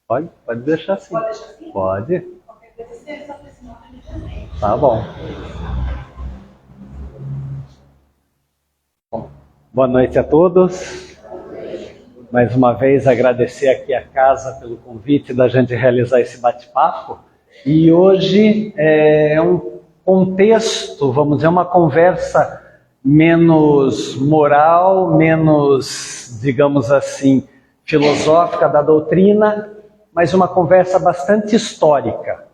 Pode deixar assim. Pode deixar assim? Pode. Qualquer coisa, você está precisando de janeiro. Tá bom. Boa noite a todos. Mais uma vez agradecer aqui a casa pelo convite da gente realizar esse bate-papo. E hoje é um contexto, vamos dizer, uma conversa menos moral, menos, digamos assim, filosófica da doutrina, mas uma conversa bastante histórica.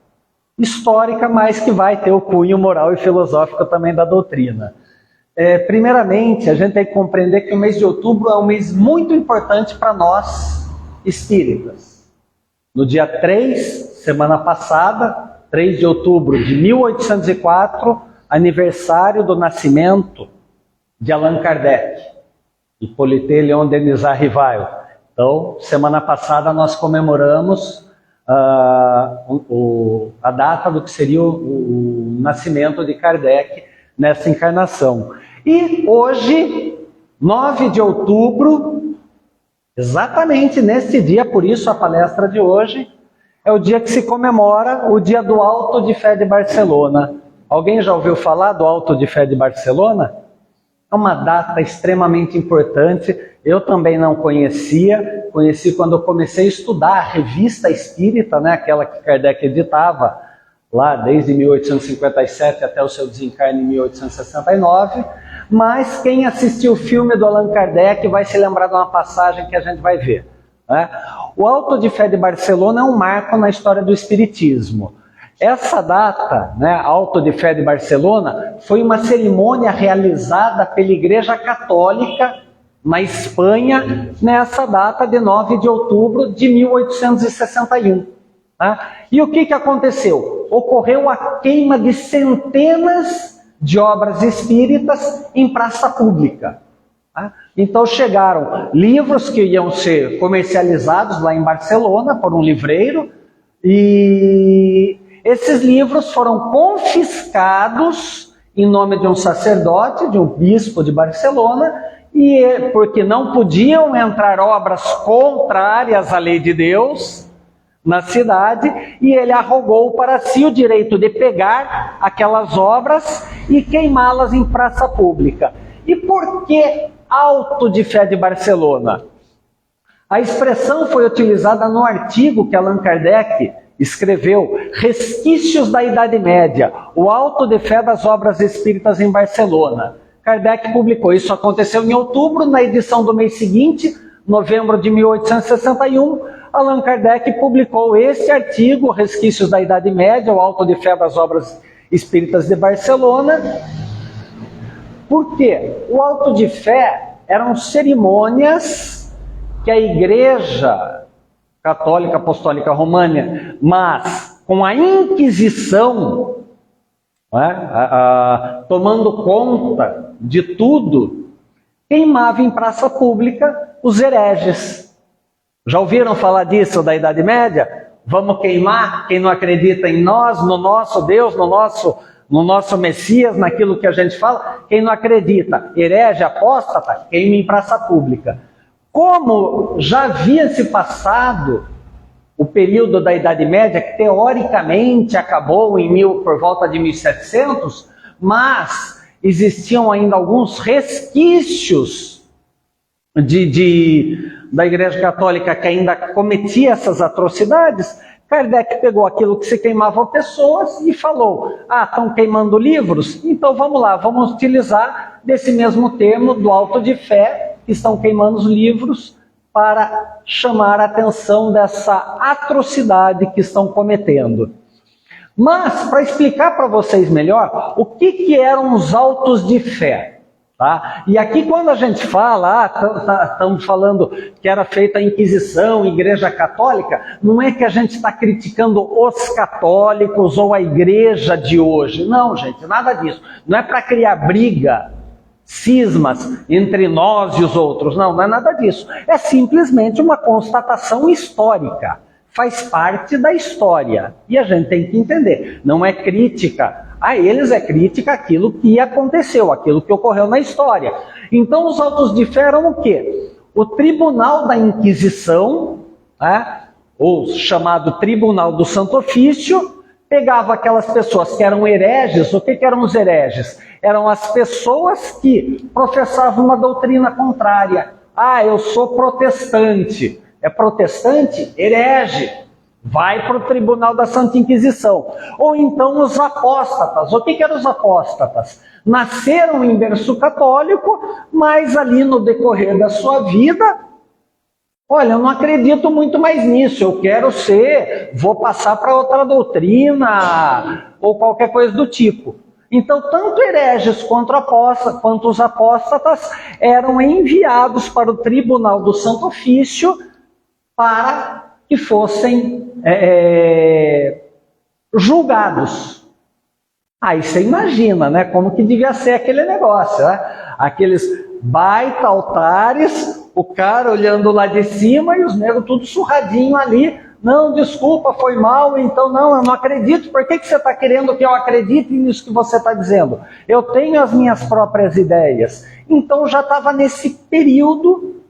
Histórica, mas que vai ter o cunho moral e filosófico também da doutrina. Primeiramente, a gente tem que compreender que o mês de outubro é um mês muito importante para nós espíritas. No dia 3, semana passada, 3 de outubro de 1804, aniversário do nascimento de Allan Kardec, Hippolyte Léon Denis Rivail. Então, semana passada nós comemoramos a data do que seria o nascimento de Kardec nessa encarnação. E hoje, 9 de outubro, exatamente nesse dia, por isso a palestra de hoje, é o dia que se comemora o dia do Auto de Fé de Barcelona. Alguém já ouviu falar do Auto de Fé de Barcelona? É uma data extremamente importante. Eu também não conhecia, conheci quando eu comecei a estudar a Revista Espírita, né, aquela que Kardec editava lá desde 1857 até o seu desencarne em 1869, mas quem assistiu o filme do Allan Kardec vai se lembrar de uma passagem que a gente vai ver. Né? O Auto de Fé de Barcelona é um marco na história do Espiritismo. Essa data, né, Auto de Fé de Barcelona, foi uma cerimônia realizada pela Igreja Católica na Espanha, nessa data de 9 de outubro de 1861. Tá? E o que aconteceu? Ocorreu a queima de centenas de obras espíritas em praça pública. Tá? Então chegaram livros que iam ser comercializados lá em Barcelona por um livreiro, e esses livros foram confiscados em nome de um sacerdote, de um bispo de Barcelona, e porque não podiam entrar obras contrárias à lei de Deus na cidade, e ele arrogou para si o direito de pegar aquelas obras e queimá-las em praça pública. E por que Auto de Fé de Barcelona? A expressão foi utilizada no artigo que Allan Kardec escreveu, Resquícios da Idade Média, o Auto de Fé das Obras Espíritas em Barcelona. Kardec publicou, isso aconteceu em outubro, na edição do mês seguinte, novembro de 1861, Allan Kardec publicou esse artigo, Resquícios da Idade Média, o Auto de Fé das Obras Espíritas de Barcelona. Por quê? O Auto de Fé eram cerimônias que a Igreja Católica Apostólica Romana, mas com a Inquisição, tomando conta de tudo, queimava em praça pública os hereges. Já ouviram falar disso da Idade Média? Vamos queimar quem não acredita em nós, no nosso Deus, no nosso Messias, naquilo que a gente fala. Quem não acredita, herege, apóstata, queima em praça pública. Como já havia se passado o período da Idade Média, que teoricamente acabou por volta de 1700, mas existiam ainda alguns resquícios da Igreja Católica que ainda cometia essas atrocidades. Kardec pegou aquilo que se queimavam pessoas e falou, estão queimando livros? Então vamos lá, vamos utilizar desse mesmo termo do Auto de Fé, que estão queimando os livros, para chamar a atenção dessa atrocidade que estão cometendo. Mas, para explicar para vocês melhor, o que eram os autos de fé? Tá? E aqui quando a gente fala, estamos falando que era feita a Inquisição, Igreja Católica, não é que a gente está criticando os católicos ou a igreja de hoje. Não, gente, nada disso. Não é para criar briga, cismas entre nós e os outros. Não é nada disso. É simplesmente uma constatação histórica. Faz parte da história. E a gente tem que entender. Não é crítica a eles, é crítica àquilo que aconteceu, aquilo que ocorreu na história. Então os autos de fé eram o quê? O tribunal da Inquisição, ou chamado Tribunal do Santo Ofício, pegava aquelas pessoas que eram hereges. O que eram os hereges? Eram as pessoas que professavam uma doutrina contrária. Ah, eu sou protestante. É protestante? Herege. Vai para o Tribunal da Santa Inquisição. Ou então os apóstatas. O que eram os apóstatas? Nasceram em berço católico, mas ali no decorrer da sua vida, olha, eu não acredito muito mais nisso, eu quero vou passar para outra doutrina, ou qualquer coisa do tipo. Então, tanto hereges quanto os apóstatas eram enviados para o Tribunal do Santo Ofício para que fossem julgados. Aí você imagina, né, como que devia ser aquele negócio, né? Aqueles baita altares, o cara olhando lá de cima e os negros tudo surradinho ali. Não, desculpa, foi mal, então não, eu não acredito. Por que você está querendo que eu acredite nisso que você está dizendo? Eu tenho as minhas próprias ideias. Então já estava nesse período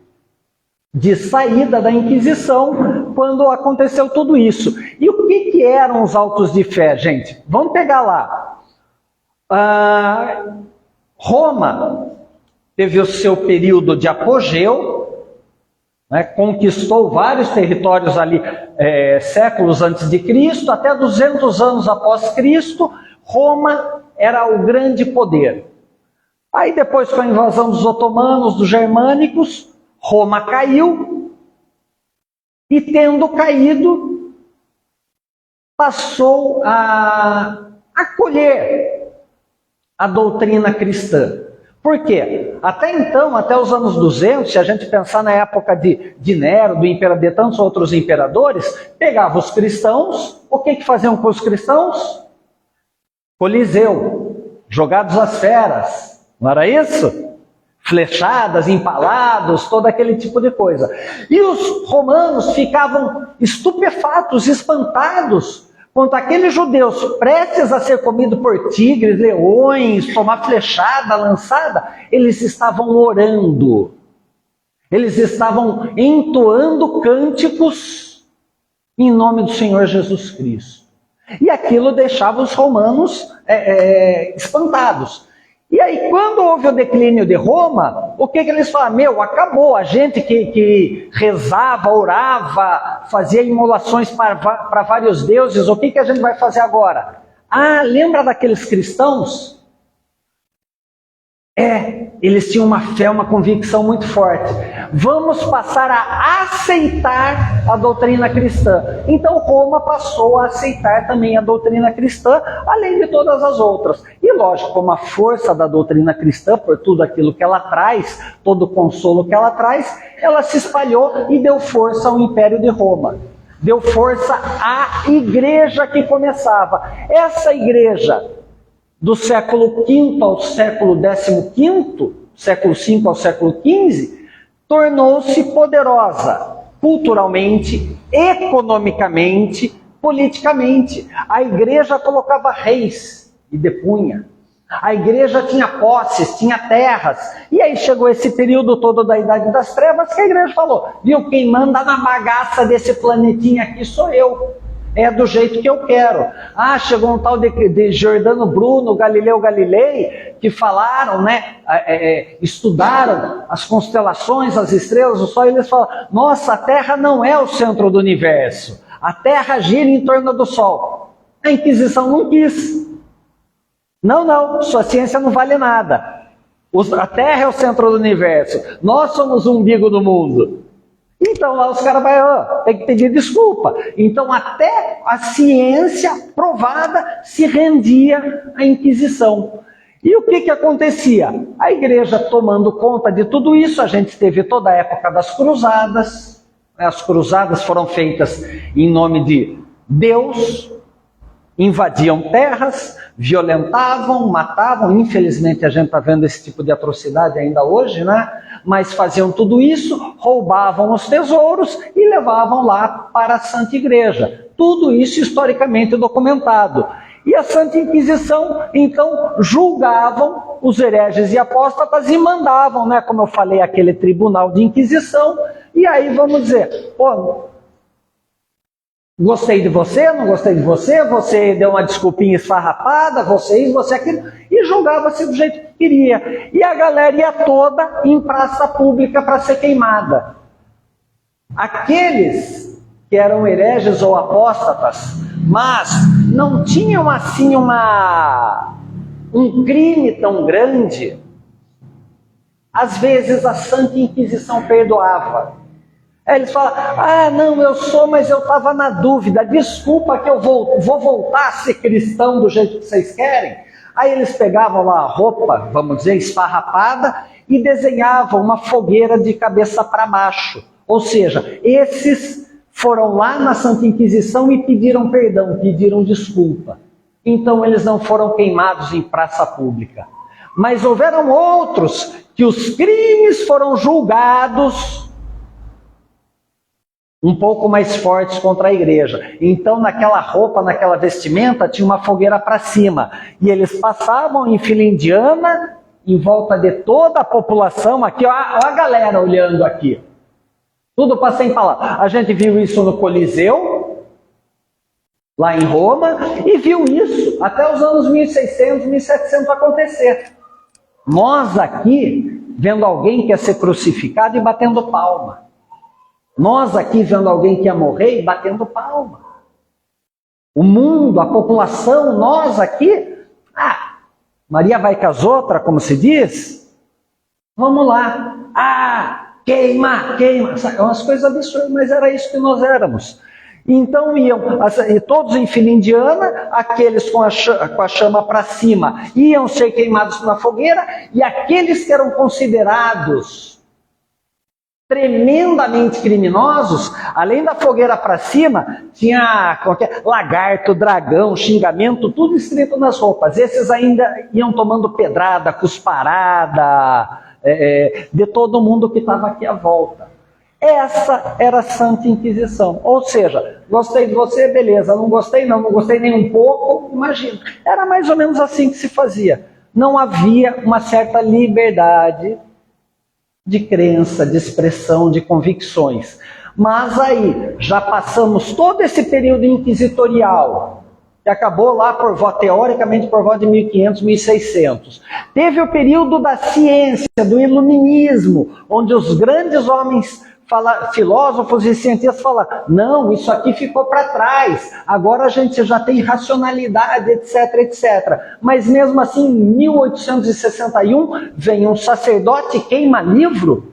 de saída da Inquisição, quando aconteceu tudo isso. E o que eram os autos de fé, gente? Vamos pegar lá. Roma teve o seu período de apogeu, né, conquistou vários territórios ali, séculos antes de Cristo, até 200 anos após Cristo, Roma era o grande poder. Aí depois, com a invasão dos otomanos, dos germânicos, Roma caiu, e tendo caído, passou a acolher a doutrina cristã. Por quê? Até então, até os anos 200, se a gente pensar na época de Nero, do imperador, de tantos outros imperadores, pegava os cristãos, o que faziam com os cristãos? Coliseu, jogados às feras, não era isso? Flechadas, empalados, todo aquele tipo de coisa. E os romanos ficavam estupefatos, espantados, quanto aqueles judeus prestes a ser comidos por tigres, leões, tomar flechada, lançada, eles estavam orando. Eles estavam entoando cânticos em nome do Senhor Jesus Cristo. E aquilo deixava os romanos espantados. E aí, quando houve o declínio de Roma, o que eles falaram? Acabou. A gente que rezava, orava, fazia imolações para vários deuses, o que a gente vai fazer agora? Lembra daqueles cristãos? Eles tinham uma fé, uma convicção muito forte. Vamos passar a aceitar a doutrina cristã. Então Roma passou a aceitar também a doutrina cristã, além de todas as outras. E lógico, como a força da doutrina cristã, por tudo aquilo que ela traz, todo o consolo que ela traz, ela se espalhou e deu força ao Império de Roma. Deu força à igreja que começava. Essa igreja, do século V ao século XV, século V ao século XV, tornou-se poderosa culturalmente, economicamente, politicamente. A igreja colocava reis e depunha. A igreja tinha posses, tinha terras. E aí chegou esse período todo da Idade das Trevas que a igreja falou, viu, quem manda na bagaça desse planetinha aqui sou eu. É do jeito que eu quero. Chegou um tal de Giordano Bruno, Galileu Galilei, que falaram, né, estudaram as constelações, as estrelas, o Sol, e eles falam, nossa, a Terra não é o centro do universo. A Terra gira em torno do Sol. A Inquisição não quis. Não, sua ciência não vale nada. A Terra é o centro do universo. Nós somos o umbigo do mundo. Então lá os caras vão ter que pedir desculpa. Então até a ciência provada se rendia à Inquisição. E o que acontecia? A igreja tomando conta de tudo isso, a gente teve toda a época das cruzadas. As cruzadas foram feitas em nome de Deus, invadiam terras, violentavam, matavam. Infelizmente a gente está vendo esse tipo de atrocidade ainda hoje, né? Mas faziam tudo isso, roubavam os tesouros e levavam lá para a Santa Igreja. Tudo isso historicamente documentado. E a Santa Inquisição, então, julgavam os hereges e apóstatas e mandavam, né, como eu falei, aquele tribunal de Inquisição. E aí vamos dizer, Gostei de você, não gostei de você, você deu uma desculpinha esfarrapada, você isso, você aquilo, e julgava-se do jeito que queria. E a galera ia toda em praça pública para ser queimada. Aqueles que eram hereges ou apóstatas, mas não tinham assim um crime tão grande, às vezes a Santa Inquisição perdoava. Aí eles falam, não, eu sou, mas eu estava na dúvida, desculpa que eu vou voltar a ser cristão do jeito que vocês querem. Aí eles pegavam lá a roupa, vamos dizer, esfarrapada, e desenhavam uma fogueira de cabeça para baixo. Ou seja, esses foram lá na Santa Inquisição e pediram perdão, pediram desculpa. Então eles não foram queimados em praça pública. Mas houveram outros que os crimes foram julgados um pouco mais fortes contra a igreja. Então naquela roupa, naquela vestimenta, tinha uma fogueira para cima. E eles passavam em fila indiana, em volta de toda a população, aqui, ó a galera olhando aqui. Tudo para sem palavras. A gente viu isso no Coliseu, lá em Roma, e viu isso até os anos 1600, 1700 acontecer. Nós aqui, vendo alguém que ia ser crucificado e batendo palma. Nós aqui vendo alguém que ia morrer e batendo palma. O mundo, a população, nós aqui, Maria vai com as outras, como se diz? Vamos lá. Queima. Umas coisas absurdas, mas era isso que nós éramos. Então iam, todos em fila indiana, aqueles com a chama para cima, iam ser queimados na fogueira, e aqueles que eram considerados tremendamente criminosos, além da fogueira para cima, tinha lagarto, dragão, xingamento, tudo escrito nas roupas. Esses ainda iam tomando pedrada, cusparada, de todo mundo que estava aqui à volta. Essa era a Santa Inquisição. Ou seja, gostei de você, beleza, não gostei nem um pouco, imagina. Era mais ou menos assim que se fazia. Não havia uma certa liberdade de crença, de expressão, de convicções. Mas aí, já passamos todo esse período inquisitorial, que acabou lá teoricamente por volta de 1500, 1600. Teve o período da ciência, do iluminismo, onde os grandes homens, filósofos e cientistas falam, não, isso aqui ficou para trás, agora a gente já tem racionalidade, etc, etc. Mas mesmo assim, em 1861, vem um sacerdote e queima livro.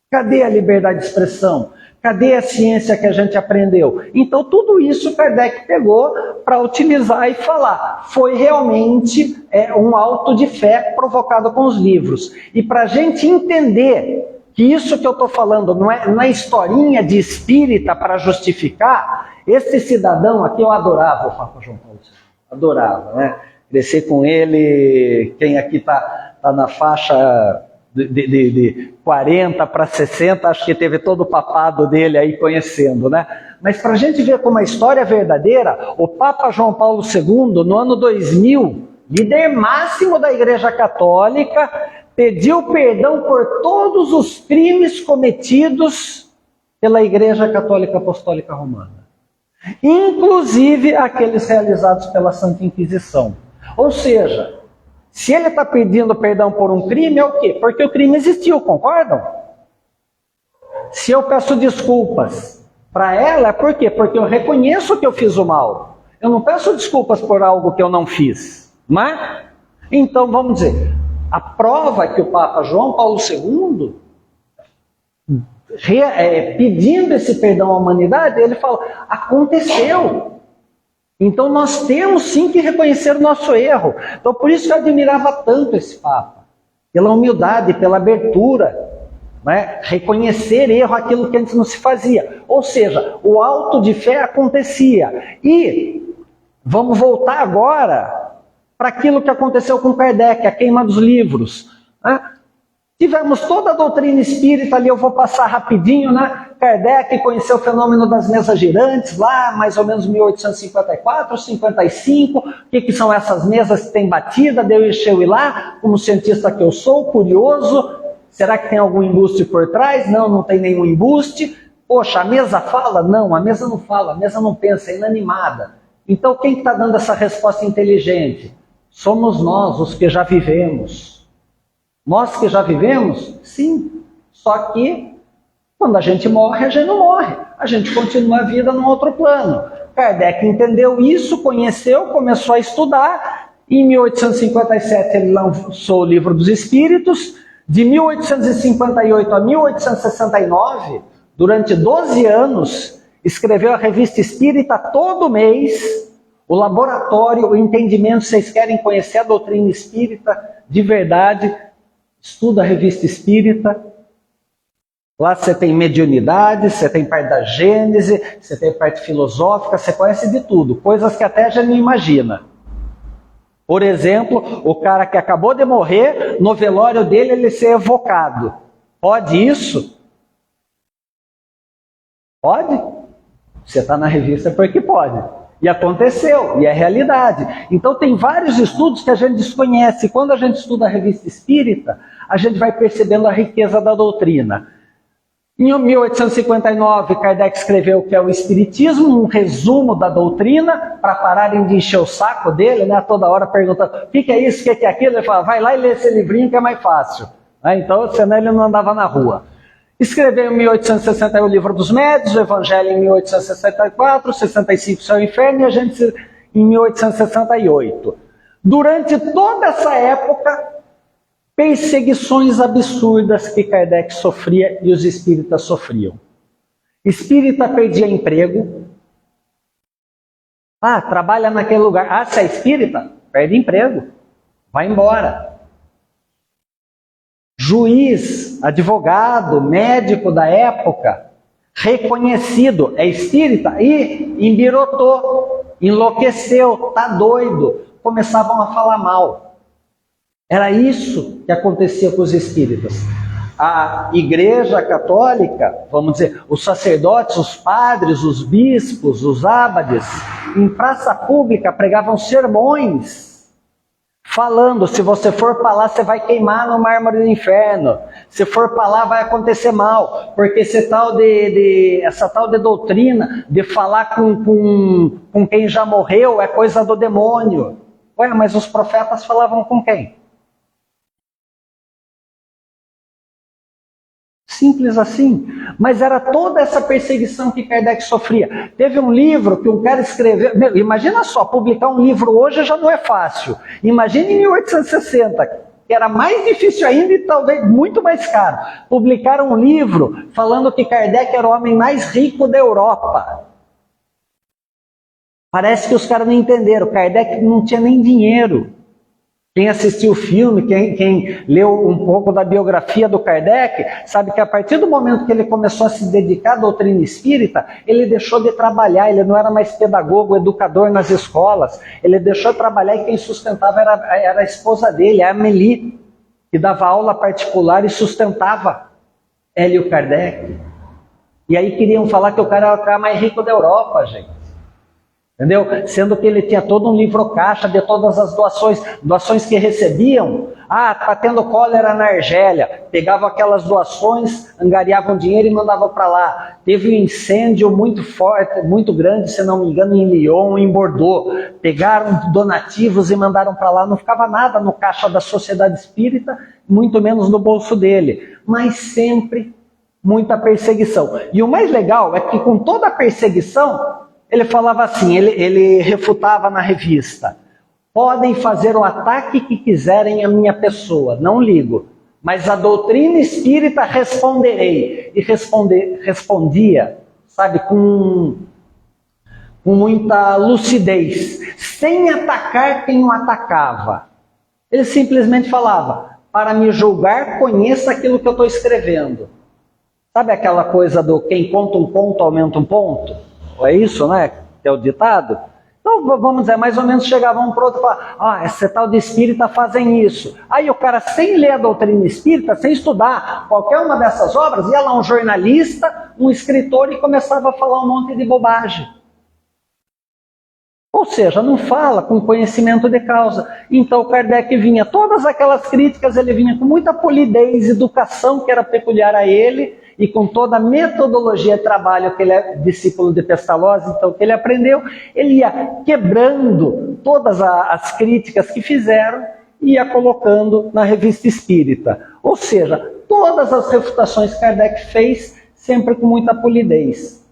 Cadê a liberdade de expressão? Cadê a ciência que a gente aprendeu? Então tudo isso Kardec pegou para utilizar e falar. Foi realmente um auto de fé provocado com os livros. E para a gente entender que isso que eu estou falando não é historinha de espírita para justificar, esse cidadão aqui eu adorava o Papa João Paulo II. Adorava, né? Crescer com ele, quem aqui está na faixa de 40 para 60, acho que teve todo o papado dele aí conhecendo, né? Mas para a gente ver como a história é verdadeira, o Papa João Paulo II, no ano 2000, líder máximo da Igreja Católica, pediu perdão por todos os crimes cometidos pela Igreja Católica Apostólica Romana, inclusive aqueles realizados pela Santa Inquisição. Ou seja, se ele está pedindo perdão por um crime, é o quê? Porque o crime existiu, concordam? Se eu peço desculpas para ela, é por quê? Porque eu reconheço que eu fiz o mal. Eu não peço desculpas por algo que eu não fiz, não é? Então, vamos dizer, a prova que o Papa João Paulo II, pedindo esse perdão à humanidade, ele fala, aconteceu. Então nós temos sim que reconhecer o nosso erro. Então por isso eu admirava tanto esse Papa, pela humildade, pela abertura, né? Reconhecer erro, aquilo que antes não se fazia. Ou seja, o auto de fé acontecia. E vamos voltar agora para aquilo que aconteceu com Kardec, a queima dos livros. Né? Tivemos toda a doutrina espírita ali, eu vou passar rapidinho, né? Kardec conheceu o fenômeno das mesas girantes, lá mais ou menos 1854, 55. O que são essas mesas que têm batida? Deixa eu ir lá, como cientista que eu sou, curioso. Será que tem algum embuste por trás? Não, não tem nenhum embuste. Poxa, a mesa fala? Não, a mesa não fala, a mesa não pensa, é inanimada. Então quem está dando essa resposta inteligente? Somos nós, os que já vivemos. Nós que já vivemos? Sim. Só que quando a gente morre, a gente não morre. A gente continua a vida num outro plano. Kardec entendeu isso, conheceu, começou a estudar. Em 1857 ele lançou o Livro dos Espíritos. De 1858 a 1869, durante 12 anos, escreveu a Revista Espírita todo mês. O laboratório, o entendimento, vocês querem conhecer a doutrina espírita de verdade, estuda a Revista Espírita. Lá você tem mediunidade, você tem parte da Gênese, você tem parte filosófica, você conhece de tudo, coisas que até já não imagina. Por exemplo, o cara que acabou de morrer, no velório dele ele ser evocado. Pode isso? Pode? Você está na revista porque pode. E aconteceu, e é realidade. Então tem vários estudos que a gente desconhece. Quando a gente estuda a Revista Espírita, a gente vai percebendo a riqueza da doutrina. Em 1859, Kardec escreveu o que é o Espiritismo, um resumo da doutrina, para pararem de encher o saco dele, né? Toda hora perguntando, o que é isso, o que é aquilo? Ele fala, vai lá e lê esse livrinho que é mais fácil. Então, senão ele não andava na rua. Escreveu em 1861 o Livro dos Médiuns, o Evangelho em 1864, 65 Céu e Inferno, e a gente em 1868. Durante toda essa época, perseguições absurdas que Kardec sofria e os espíritas sofriam. Espírita perdia emprego. Ah, trabalha naquele lugar. Ah, se é espírita, perde emprego. Vai embora. Juiz, advogado, médico da época, reconhecido, é espírita, e embirotou, enlouqueceu, tá doido. Começavam a falar mal. Era isso que acontecia com os espíritas. A Igreja Católica, vamos dizer, os sacerdotes, os padres, os bispos, os abades, em praça pública pregavam sermões, falando, se você for para lá, você vai queimar no mármore do inferno. Se for para lá, vai acontecer mal. Porque essa tal de doutrina de falar com quem já morreu é coisa do demônio. Ué, mas os profetas falavam com quem? Simples assim. Mas era toda essa perseguição que Kardec sofria. Teve um livro que um cara escreveu... Meu, imagina só, publicar um livro hoje já não é fácil. Imagina em 1860, que era mais difícil ainda e talvez muito mais caro. Publicaram um livro falando que Kardec era o homem mais rico da Europa. Parece que os caras não entenderam. Kardec não tinha nem dinheiro. Quem assistiu o filme, quem leu um pouco da biografia do Kardec, sabe que a partir do momento que ele começou a se dedicar à doutrina espírita, ele deixou de trabalhar, ele não era mais pedagogo, educador nas escolas, ele deixou de trabalhar e quem sustentava era a esposa dele, a Amélie, que dava aula particular e sustentava Hélio Kardec. E aí queriam falar que o cara era o cara mais rico da Europa, gente. Entendeu? Sendo que ele tinha todo um livro caixa de todas as doações que recebiam. Ah, está tendo cólera na Argélia. Pegavam aquelas doações, angariavam dinheiro e mandavam para lá. Teve um incêndio muito forte, muito grande, se não me engano, em Lyon, em Bordeaux. Pegaram donativos e mandaram para lá. Não ficava nada no caixa da Sociedade Espírita, muito menos no bolso dele. Mas sempre muita perseguição. E o mais legal é que com toda a perseguição, ele falava assim, ele refutava na revista, podem fazer o ataque que quiserem à minha pessoa, não ligo, mas a doutrina espírita responderei. E respondia, sabe, com muita lucidez, sem atacar quem o atacava. Ele simplesmente falava, para me julgar, conheça aquilo que eu estou escrevendo. Sabe aquela coisa do quem conta um ponto aumenta um ponto? É isso, né? Que é o ditado. Então, vamos dizer, mais ou menos chegava um para outro e falava, esse tal de espírita fazem isso. Aí o cara, sem ler a doutrina espírita, sem estudar qualquer uma dessas obras, ia lá um jornalista, um escritor e começava a falar um monte de bobagem. Ou seja, não fala com conhecimento de causa. Então o Kardec vinha, todas aquelas críticas, ele vinha com muita polidez, educação que era peculiar a ele, e com toda a metodologia de trabalho que ele é discípulo de Pestalozzi, então que ele aprendeu, ele ia quebrando todas as críticas que fizeram e ia colocando na Revista Espírita. Ou seja, todas as refutações que Kardec fez, sempre com muita polidez.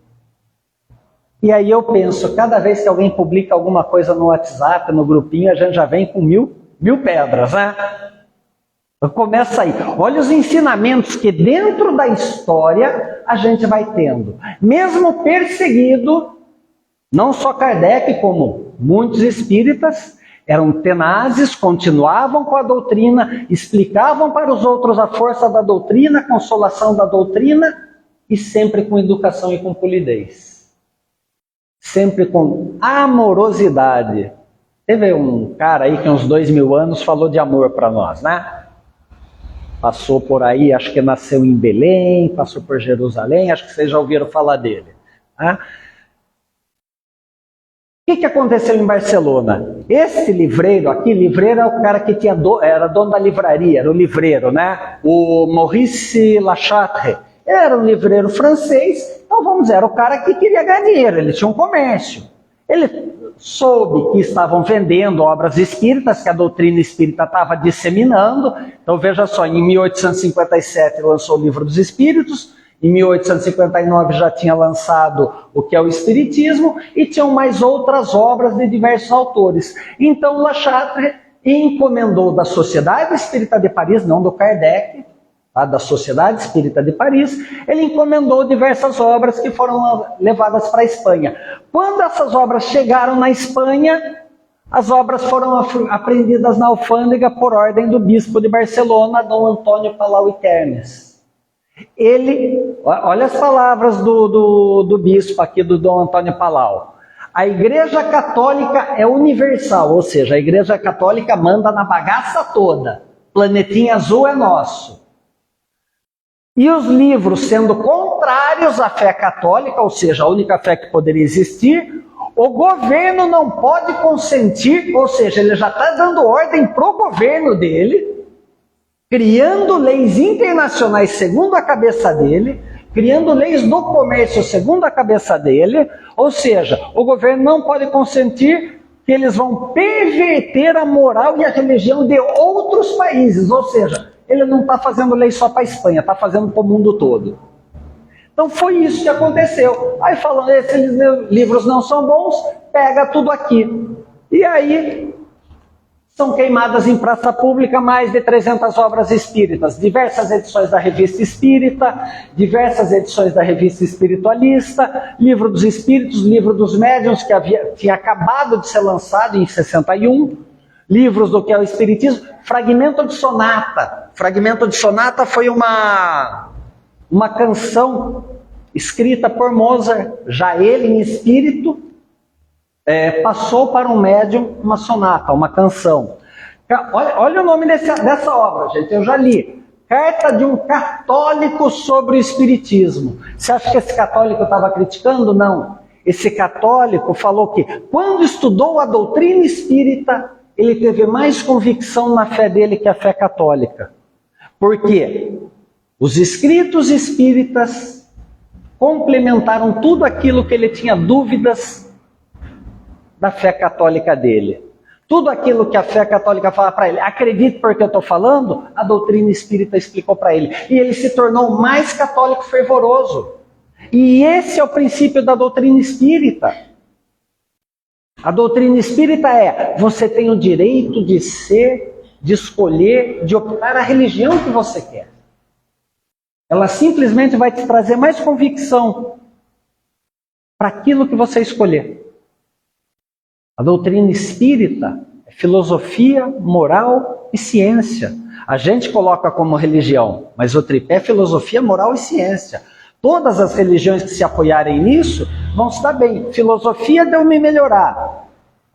E aí eu penso, cada vez que alguém publica alguma coisa no WhatsApp, no grupinho, a gente já vem com mil pedras, né? Começa aí. Olha os ensinamentos que dentro da história a gente vai tendo. Mesmo perseguido, não só Kardec, como muitos espíritas, eram tenazes, continuavam com a doutrina, explicavam para os outros a força da doutrina, a consolação da doutrina, e sempre com educação e com polidez. Sempre com amorosidade. Teve um cara aí que uns 2000 anos falou de amor para nós, né? Passou por aí, acho que nasceu em Belém, passou por Jerusalém, acho que vocês já ouviram falar dele. Né? O que aconteceu em Barcelona? Esse livreiro aqui, livreiro é o cara que era dono da livraria, era o livreiro, né? O Maurice Lachatre era um livreiro francês, então vamos dizer, era o cara que queria ganhar dinheiro, ele tinha um comércio. Ele soube que estavam vendendo obras espíritas, que a doutrina espírita estava disseminando. Então veja só, em 1857 lançou o Livro dos Espíritos, em 1859 já tinha lançado o que é o Espiritismo, e tinham mais outras obras de diversos autores. Então Lachatre encomendou da Sociedade Espírita de Paris, não do Kardec, da Sociedade Espírita de Paris, ele encomendou diversas obras que foram levadas para a Espanha. Quando essas obras chegaram na Espanha, as obras foram apreendidas na alfândega por ordem do bispo de Barcelona, Dom Antônio Palau e Termes. Ele, olha as palavras do bispo aqui, do Dom Antônio Palau. A Igreja Católica é universal, ou seja, a Igreja Católica manda na bagaça toda. Planetinha azul é nosso. E os livros sendo contrários à fé católica, ou seja, a única fé que poderia existir, o governo não pode consentir, ou seja, ele já está dando ordem para o governo dele, criando leis internacionais segundo a cabeça dele, criando leis do comércio segundo a cabeça dele, ou seja, o governo não pode consentir que eles vão perverter a moral e a religião de outros países, ou seja, ele não está fazendo lei só para a Espanha, está fazendo para o mundo todo. Então foi isso que aconteceu. Aí falando, esses livros não são bons, pega tudo aqui. E aí são queimadas em praça pública mais de 300 obras espíritas, diversas edições da Revista Espírita, diversas edições da Revista Espiritualista, Livro dos Espíritos, Livro dos Médiuns, que tinha acabado de ser lançado em 61, livros do que é o Espiritismo, Fragmento de Sonata. Fragmento de Sonata foi uma canção escrita por Mozart, já ele em espírito, passou para um médium uma sonata, uma canção. Olha o nome dessa obra, gente, eu já li. Carta de um católico sobre o Espiritismo. Você acha que esse católico estava criticando? Não. Esse católico falou que quando estudou a doutrina espírita, ele teve mais convicção na fé dele que a fé católica. Por quê? Os escritos espíritas complementaram tudo aquilo que ele tinha dúvidas da fé católica dele. Tudo aquilo que a fé católica fala para ele, acredite porque eu estou falando, a doutrina espírita explicou para ele. E ele se tornou mais católico fervoroso. E esse é o princípio da doutrina espírita. A doutrina espírita é, você tem o direito de ser, de escolher, de optar a religião que você quer. Ela simplesmente vai te trazer mais convicção para aquilo que você escolher. A doutrina espírita é filosofia, moral e ciência. A gente coloca como religião, mas o tripé é filosofia, moral e ciência. Todas as religiões que se apoiarem nisso vão se dar bem. Filosofia deu me melhorar.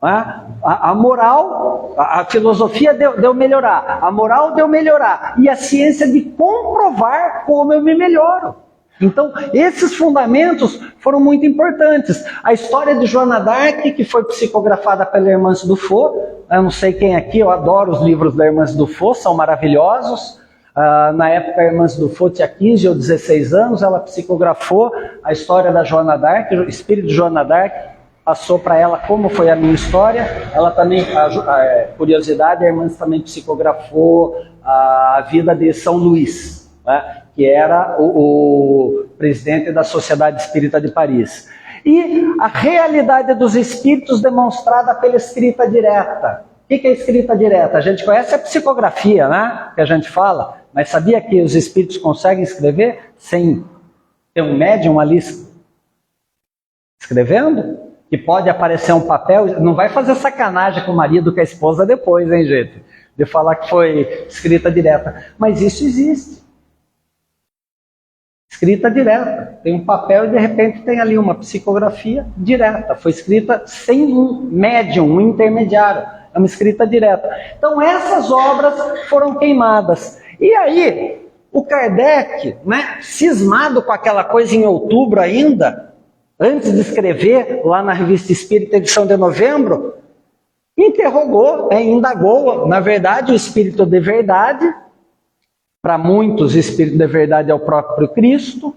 A moral, a filosofia deu melhorar. A moral deu melhorar. E a ciência de comprovar como eu me melhoro. Então, esses fundamentos foram muito importantes. A história de Joana d'Arc, que foi psicografada pela Hermance Dufour. Eu não sei quem aqui, eu adoro os livros da Hermance Dufour, são maravilhosos. Na época, a irmã Dufault tinha 15 ou 16 anos, ela psicografou a história da Joana d'Arc, o espírito de Joana d'Arc passou para ela como foi a minha história. Ela também, curiosidade, a irmã também psicografou a vida de São Luís, né, que era o presidente da Sociedade Espírita de Paris. E a realidade dos espíritos demonstrada pela escrita direta. O que é escrita direta? A gente conhece a psicografia, né? Que a gente fala, mas sabia que os espíritos conseguem escrever sem ter um médium ali escrevendo? Que pode aparecer um papel, não vai fazer sacanagem com o marido, com a esposa depois, hein, gente? De falar que foi escrita direta. Mas isso existe. Escrita direta. Tem um papel e de repente tem ali uma psicografia direta. Foi escrita sem um médium, um intermediário. É uma escrita direta. Então essas obras foram queimadas. E aí, o Kardec, né, cismado com aquela coisa em outubro ainda, antes de escrever lá na Revista Espírita, edição de novembro, interrogou, indagou, na verdade, o Espírito de Verdade. Para muitos, o Espírito de Verdade é o próprio Cristo,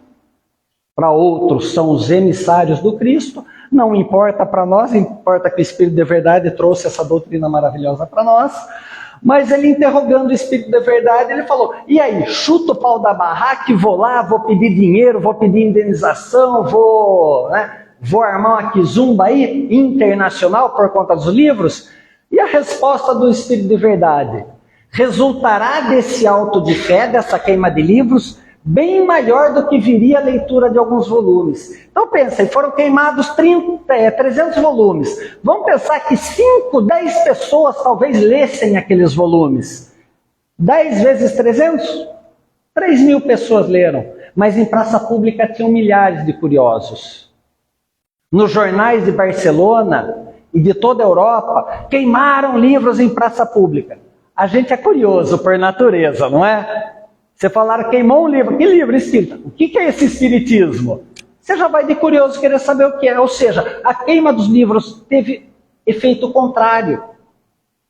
para outros são os emissários do Cristo. Não importa para nós, importa que o Espírito de Verdade trouxe essa doutrina maravilhosa para nós. Mas ele interrogando o Espírito de Verdade, ele falou, e aí, chuta o pau da barraca, vou lá, vou pedir dinheiro, vou pedir indenização, vou armar uma quizumba aí, internacional, por conta dos livros? E a resposta do Espírito de Verdade? Resultará desse auto de fé, dessa queima de livros, bem maior do que viria a leitura de alguns volumes. Então pensa, foram queimados 300 volumes. Vamos pensar que 5, 10 pessoas talvez lessem aqueles volumes. 10 vezes 300? 3.000 pessoas leram. Mas em praça pública tinham milhares de curiosos. Nos jornais de Barcelona e de toda a Europa, queimaram livros em praça pública. A gente é curioso por natureza, não é? Você falaram, queimou um livro. Que livro espírita? O que é esse espiritismo? Você já vai de curioso querer saber o que é. Ou seja, a queima dos livros teve efeito contrário.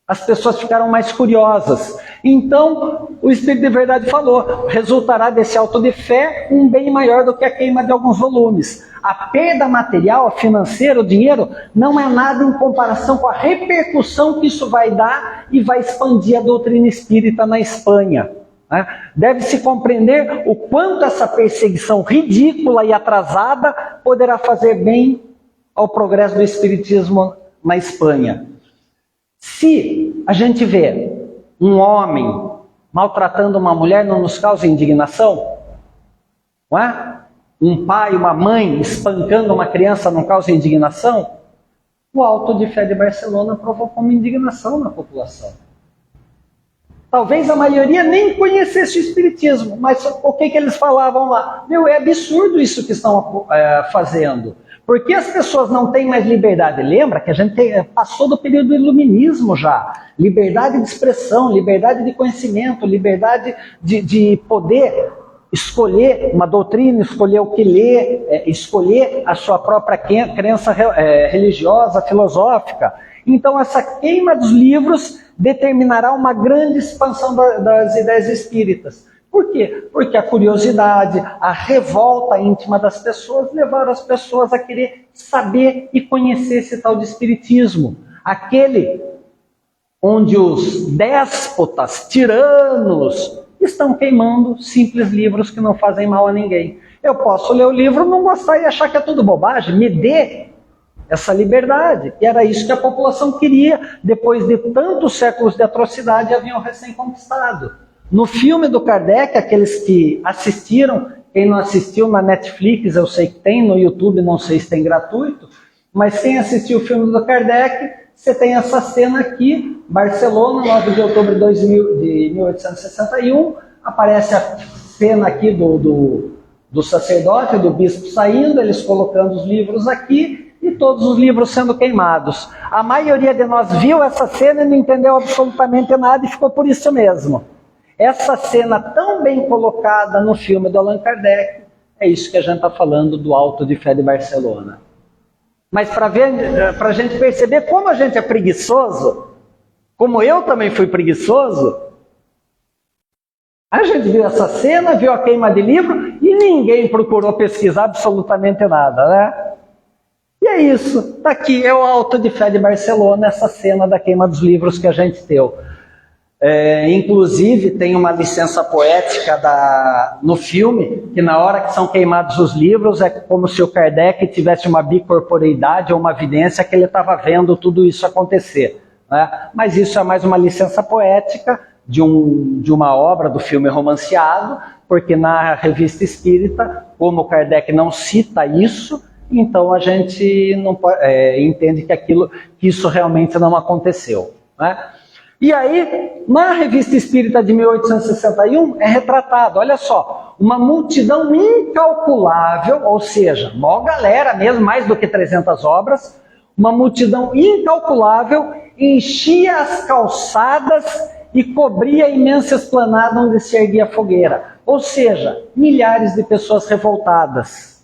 As pessoas ficaram mais curiosas. Então, o Espírito de Verdade falou, resultará desse auto de fé um bem maior do que a queima de alguns volumes. A perda material, financeira, o dinheiro, não é nada em comparação com a repercussão que isso vai dar e vai expandir a doutrina espírita na Espanha. Deve-se compreender o quanto essa perseguição ridícula e atrasada poderá fazer bem ao progresso do espiritismo na Espanha. Se a gente vê um homem maltratando uma mulher, não nos causa indignação? Não é? Um pai, uma mãe espancando uma criança não causa indignação? O auto de fé de Barcelona provocou uma indignação na população. Talvez a maioria nem conhecesse o espiritismo, mas o que eles falavam lá? É absurdo isso que estão fazendo. Porque as pessoas não têm mais liberdade. Lembra que a gente passou do período do iluminismo já. Liberdade de expressão, liberdade de conhecimento, liberdade de poder escolher uma doutrina, escolher o que ler, escolher a sua própria crença religiosa, filosófica. Então essa queima dos livros determinará uma grande expansão das ideias espíritas. Por quê? Porque a curiosidade, a revolta íntima das pessoas levaram as pessoas a querer saber e conhecer esse tal de espiritismo. Aquele onde os déspotas, tiranos, estão queimando simples livros que não fazem mal a ninguém. Eu posso ler o livro, não gostar e achar que é tudo bobagem. Me dê essa liberdade. E era isso que a população queria, depois de tantos séculos de atrocidade haviam recém-conquistado. No filme do Kardec, aqueles que assistiram, quem não assistiu na Netflix, eu sei que tem, no YouTube não sei se tem gratuito, mas quem assistiu o filme do Kardec, você tem essa cena aqui, Barcelona, 9 de outubro de 1861, aparece a cena aqui do sacerdote, do bispo saindo, eles colocando os livros aqui, e todos os livros sendo queimados. A maioria de nós viu essa cena e não entendeu absolutamente nada e ficou por isso mesmo. Essa cena tão bem colocada no filme do Allan Kardec, é isso que a gente está falando do auto de fé de Barcelona. Mas para a gente perceber como a gente é preguiçoso, como eu também fui preguiçoso, A gente viu essa cena, viu a queima de livro e ninguém procurou pesquisar absolutamente nada, né? E é isso. Está aqui, é o Alto de Fé de Barcelona, essa cena da queima dos livros que a gente deu. Inclusive, tem uma licença poética no filme, que na hora que são queimados os livros, é como se o Kardec tivesse uma bicorporeidade ou uma evidência que ele estava vendo tudo isso acontecer, né? Mas isso é mais uma licença poética de uma obra do filme romanceado, porque na Revista Espírita, como o Kardec não cita isso, então a gente não entende que isso realmente não aconteceu, né? E aí, na Revista Espírita de 1861, é retratado, olha só, uma multidão incalculável, ou seja, maior galera mesmo, mais do que 300 obras, uma multidão incalculável enchia as calçadas e cobria a imensa esplanada onde se erguia a fogueira. Ou seja, milhares de pessoas revoltadas.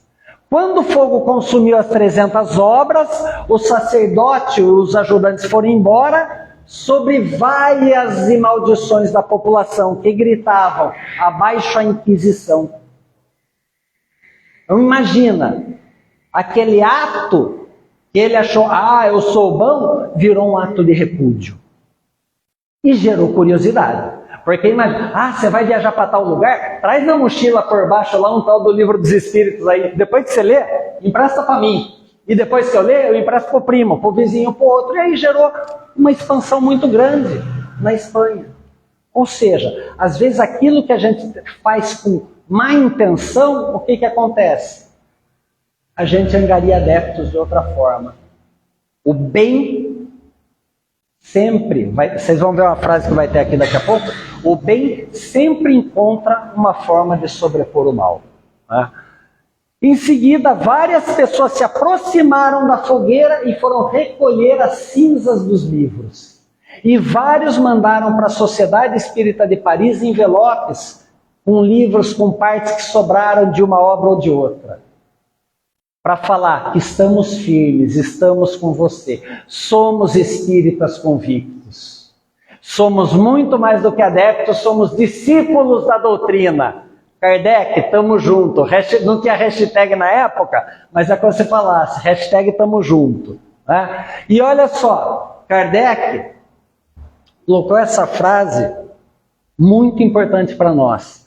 Quando o fogo consumiu as 300 obras, o sacerdote e os ajudantes foram embora, sobre vaias e maldições da população que gritavam: abaixo a Inquisição. Então imagina, aquele ato que ele achou, eu sou bom, virou um ato de repúdio. E gerou curiosidade. Porque imagina, você vai viajar para tal lugar? Traz na mochila por baixo lá um tal do Livro dos Espíritos aí. Depois que você lê, empresta para mim. E depois que eu ler, eu empresto para o primo, para o vizinho, para o outro. E aí gerou uma expansão muito grande na Espanha. Ou seja, às vezes aquilo que a gente faz com má intenção, o que acontece? A gente angaria adeptos de outra forma. O bem sempre, vocês vão ver uma frase que vai ter aqui daqui a pouco, o bem sempre encontra uma forma de sobrepor o mal, né? Em seguida, várias pessoas se aproximaram da fogueira e foram recolher as cinzas dos livros. E vários mandaram para a Sociedade Espírita de Paris envelopes com livros, com partes que sobraram de uma obra ou de outra. Para falar que estamos firmes, estamos com você. Somos espíritas convictos. Somos muito mais do que adeptos, somos discípulos da doutrina. Kardec, tamo junto. Não tinha hashtag na época, mas é quando você falasse, hashtag tamo junto, né? E olha só, Kardec colocou essa frase muito importante para nós.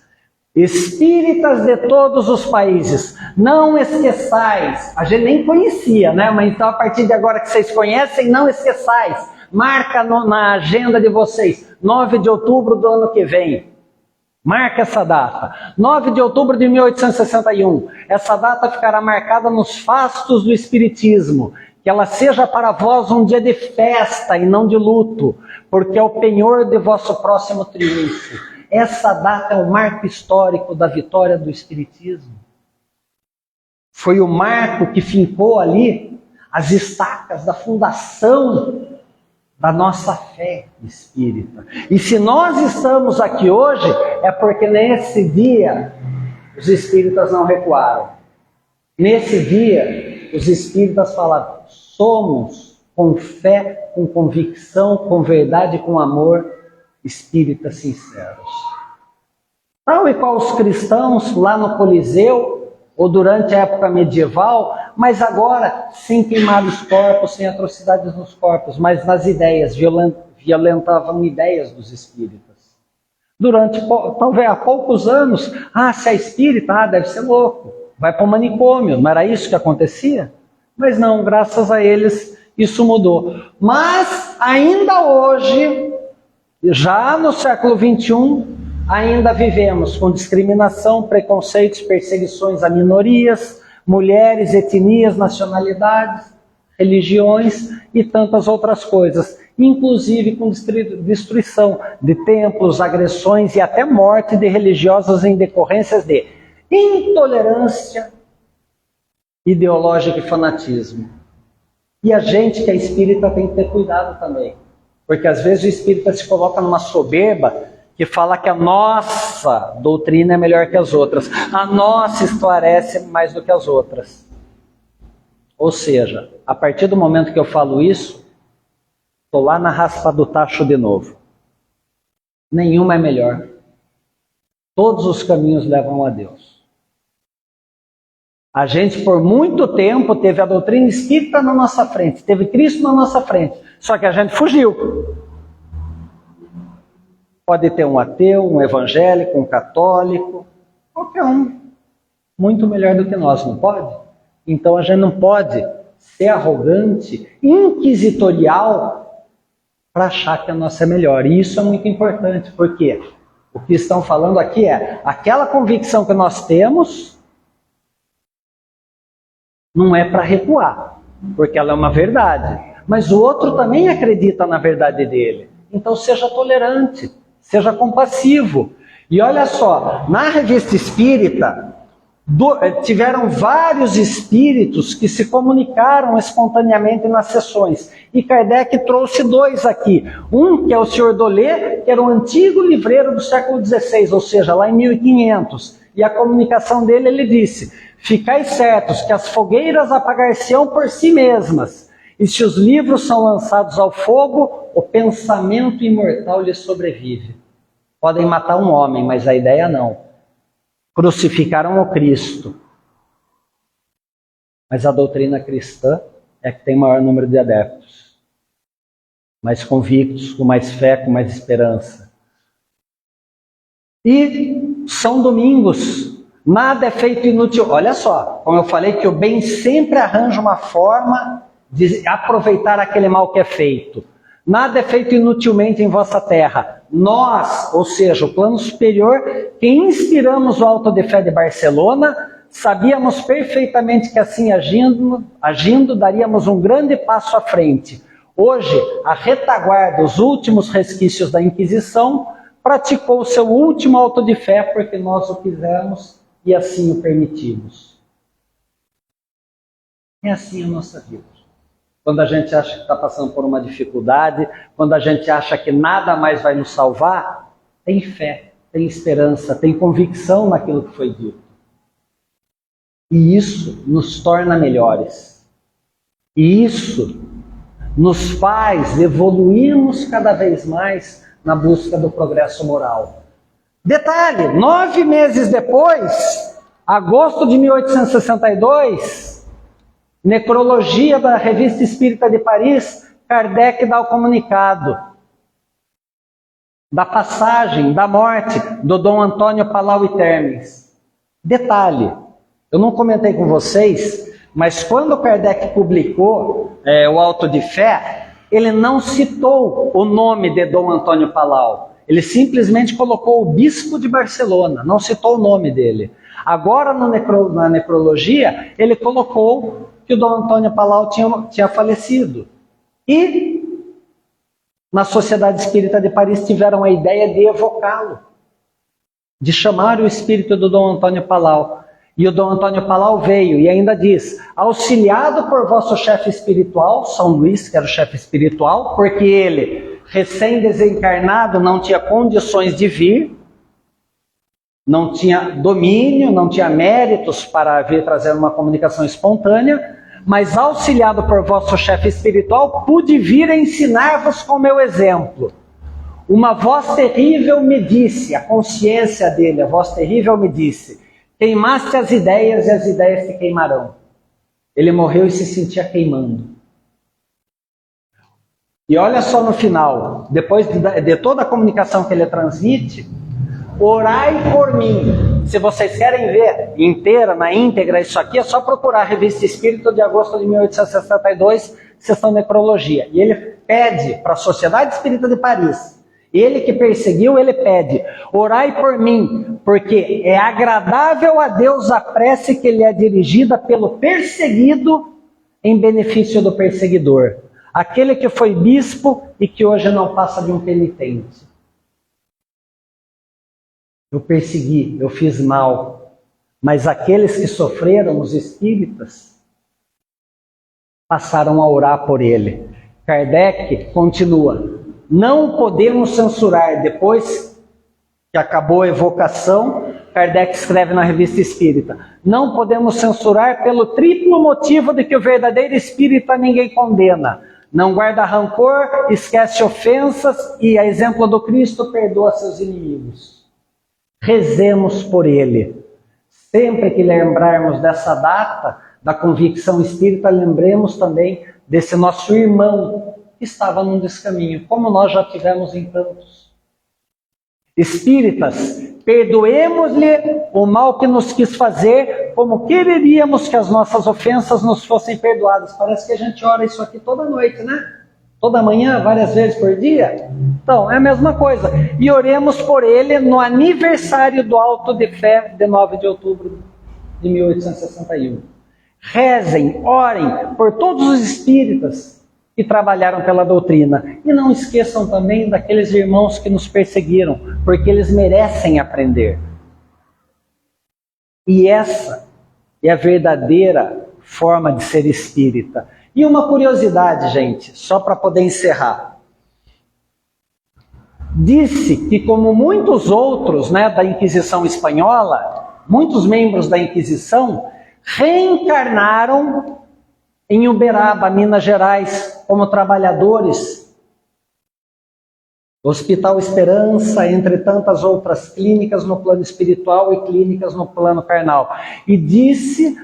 Espíritas de todos os países, não esqueçais. A gente nem conhecia, né? Mas então a partir de agora que vocês conhecem, não esqueçais. Marca na agenda de vocês, 9 de outubro do ano que vem. Marca essa data, 9 de outubro de 1861. Essa data ficará marcada nos fastos do Espiritismo. Que ela seja para vós um dia de festa e não de luto, porque é o penhor de vosso próximo triunfo. Essa data é um marco histórico da vitória do Espiritismo. Foi o marco que fincou ali as estacas da fundação da nossa fé espírita. E se nós estamos aqui hoje, é porque nesse dia os espíritas não recuaram. Nesse dia, os espíritas falaram: somos, com fé, com convicção, com verdade, com amor, espíritas sinceros. Tal e qual os cristãos lá no Coliseu, ou durante a época medieval, mas agora sem queimar os corpos, sem atrocidades nos corpos, mas nas ideias, violentavam ideias dos espíritas. Durante, talvez há poucos anos, se é espírita, deve ser louco, vai para o manicômio, não era isso que acontecia? Mas não, graças a eles isso mudou. Mas ainda hoje, já no século XXI, ainda vivemos com discriminação, preconceitos, perseguições a minorias, mulheres, etnias, nacionalidades, religiões e tantas outras coisas, inclusive com destruição de templos, agressões e até morte de religiosos em decorrências de intolerância ideológica e fanatismo. E a gente que é espírita tem que ter cuidado também, porque às vezes o espírita se coloca numa soberba que fala que a nossa doutrina é melhor que as outras, a nossa esclarece mais do que as outras. Ou seja, a partir do momento que eu falo isso, estou lá na raspa do tacho de novo. Nenhuma é melhor. todos os caminhos levam a Deus. A gente, por muito tempo, teve a doutrina espírita na nossa frente, teve Cristo na nossa frente, só que a gente fugiu. Pode ter um ateu, um evangélico, um católico, qualquer um, muito melhor do que nós, não pode? Então a gente não pode ser arrogante, inquisitorial, para achar que a nossa é melhor. E isso é muito importante, porque o que estão falando aqui é aquela convicção que nós temos não é para recuar, porque ela é uma verdade. Mas o outro também acredita na verdade dele. Então seja tolerante, seja compassivo. E olha só, na Revista Espírita, tiveram vários espíritos que se comunicaram espontaneamente nas sessões. E Kardec trouxe 2 aqui. Um, que é o Sr. Dolé, que era um antigo livreiro do século XVI, ou seja, lá em 1500. E a comunicação dele, ele disse: ficai certos que as fogueiras apagar-se-ão por si mesmas, e se os livros são lançados ao fogo, o pensamento imortal lhes sobrevive. Podem matar um homem, mas a ideia não. Crucificaram o Cristo. Mas a doutrina cristã é que tem maior número de adeptos, mais convictos, com mais fé, com mais esperança. E São Domingos, nada é feito inútil. Olha só, como eu falei que o bem sempre arranja uma forma de aproveitar aquele mal que é feito. Nada é feito inutilmente em vossa terra. Nós, ou seja, o plano superior, que inspiramos o Auto de Fé de Barcelona, sabíamos perfeitamente que assim agindo daríamos um grande passo à frente. Hoje, a retaguarda, os últimos resquícios da Inquisição, praticou o seu último auto de fé porque nós o quisemos e assim o permitimos. É assim a nossa vida. Quando a gente acha que está passando por uma dificuldade, quando a gente acha que nada mais vai nos salvar, tem fé, tem esperança, tem convicção naquilo que foi dito. E isso nos torna melhores. E isso nos faz evoluirmos cada vez mais na busca do progresso moral. Detalhe, 9 meses depois, agosto de 1862, Necrologia da Revista Espírita de Paris, Kardec dá o comunicado da passagem, da morte do Dom Antônio Palau e Termes. Detalhe, eu não comentei com vocês, mas quando Kardec publicou o Auto de Fé, ele não citou o nome de Dom Antônio Palau. Ele simplesmente colocou o bispo de Barcelona, não citou o nome dele. Agora, na necrologia, ele colocou que o Dom Antônio Palau tinha falecido. E na Sociedade Espírita de Paris tiveram a ideia de evocá-lo, de chamar o espírito do Dom Antônio Palau. E o Dom Antônio Palau veio e ainda diz: auxiliado por vosso chefe espiritual, São Luís, que era o chefe espiritual, porque ele, recém-desencarnado, não tinha condições de vir, não tinha domínio, não tinha méritos para vir trazer uma comunicação espontânea, mas auxiliado por vosso chefe espiritual, pude vir ensinar-vos com meu exemplo. Uma voz terrível me disse, a consciência dele, a voz terrível me disse: queimaste as ideias e as ideias te queimarão. Ele morreu e se sentia queimando. E olha só no final, depois de toda a comunicação que ele transmite: orai por mim. Se vocês querem ver inteira, na íntegra, isso aqui é só procurar a Revista Espírita de agosto de 1862, sessão Necrologia. E ele pede para a Sociedade Espírita de Paris, ele que perseguiu, ele pede: orai por mim, porque é agradável a Deus a prece que lhe é dirigida pelo perseguido em benefício do perseguidor. Aquele que foi bispo e que hoje não passa de um penitente. Eu persegui, eu fiz mal, mas aqueles que sofreram, os espíritas, passaram a orar por ele. Kardec continua: não podemos censurar. Depois que acabou a evocação, Kardec escreve na Revista Espírita: não podemos censurar pelo triplo motivo de que o verdadeiro espírita ninguém condena. Não guarda rancor, esquece ofensas e, a exemplo do Cristo, perdoa seus inimigos. rezemos por ele. Sempre que lembrarmos dessa data, da convicção espírita, lembremos também desse nosso irmão que estava num descaminho, como nós já tivemos em tantos. Espíritas, perdoemos-lhe o mal que nos quis fazer, como quereríamos que as nossas ofensas nos fossem perdoadas. Parece que a gente ora isso aqui toda noite, né? Toda manhã, várias vezes por dia. Então, é a mesma coisa. E oremos por ele no aniversário do Auto de Fé, de 9 de outubro de 1861. Rezem, orem por todos os espíritas que trabalharam pela doutrina. E não esqueçam também daqueles irmãos que nos perseguiram, porque eles merecem aprender. E essa é a verdadeira forma de ser espírita. E uma curiosidade, gente, só para poder encerrar. Disse que, como muitos outros, né, da Inquisição Espanhola, muitos membros da Inquisição reencarnaram em Uberaba, Minas Gerais, como trabalhadores. Hospital Esperança, entre tantas outras clínicas no plano espiritual e clínicas no plano carnal. E disse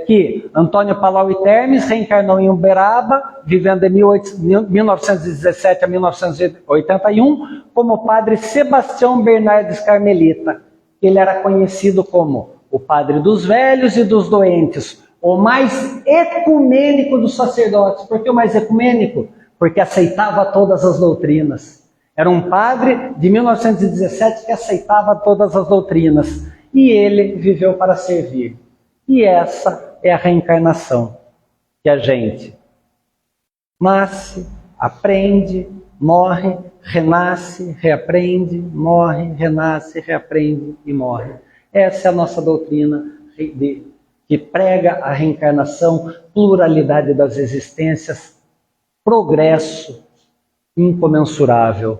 que Antônio Palau e Termes reencarnou em Uberaba, vivendo de 1917 a 1981, como padre Sebastião Bernardes Carmelita. Ele era conhecido como o padre dos velhos e dos doentes, o mais ecumênico dos sacerdotes. Por que o mais ecumênico? Porque aceitava todas as doutrinas. Era um padre de 1917 que aceitava todas as doutrinas. E ele viveu para servir. E essa é a reencarnação. Que a gente nasce, aprende, morre, renasce, reaprende, morre, renasce, reaprende e morre. Essa é a nossa doutrina que prega a reencarnação, pluralidade das existências, progresso incomensurável.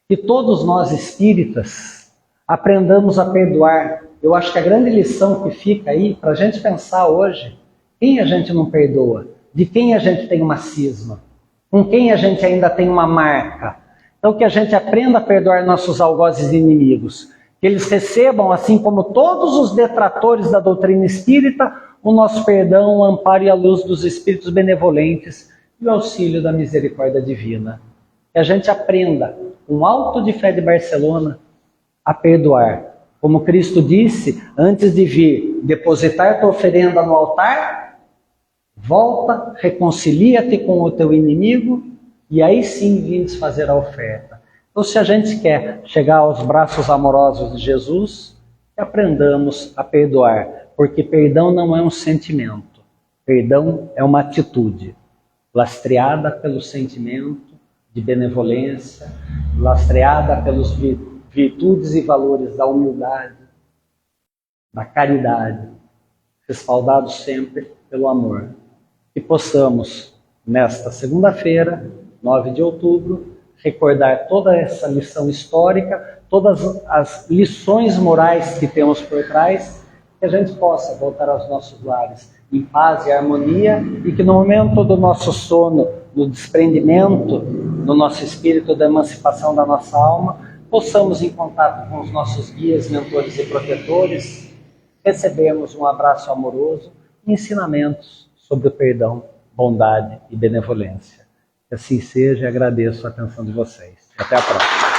Que todos nós espíritas aprendamos a perdoar. Eu acho que a grande lição que fica aí para a gente pensar hoje, quem a gente não perdoa? De quem a gente tem uma cisma? Com quem a gente ainda tem uma marca? Então que a gente aprenda a perdoar nossos algozes e inimigos. Que eles recebam, assim como todos os detratores da doutrina espírita, o nosso perdão, o amparo e a luz dos espíritos benevolentes e o auxílio da misericórdia divina. Que a gente aprenda, com o Auto de Fé de Barcelona, a perdoar. Como Cristo disse, antes de vir depositar tua oferenda no altar, volta, reconcilia-te com o teu inimigo e aí sim vindes fazer a oferta. Então, se a gente quer chegar aos braços amorosos de Jesus, aprendamos a perdoar, porque perdão não é um sentimento, perdão é uma atitude, lastreada pelo sentimento de benevolência, lastreada pelas virtudes e valores da humildade, da caridade, respaldados sempre pelo amor. Que possamos, nesta segunda-feira, 9 de outubro, recordar toda essa lição histórica, todas as lições morais que temos por trás, que a gente possa voltar aos nossos lares em paz e harmonia e que no momento do nosso sono, do desprendimento do nosso espírito, da emancipação da nossa alma, possamos, em contato com os nossos guias, mentores e protetores, recebermos um abraço amoroso e ensinamentos sobre o perdão, bondade e benevolência. Que assim seja, e agradeço a atenção de vocês. Até a próxima.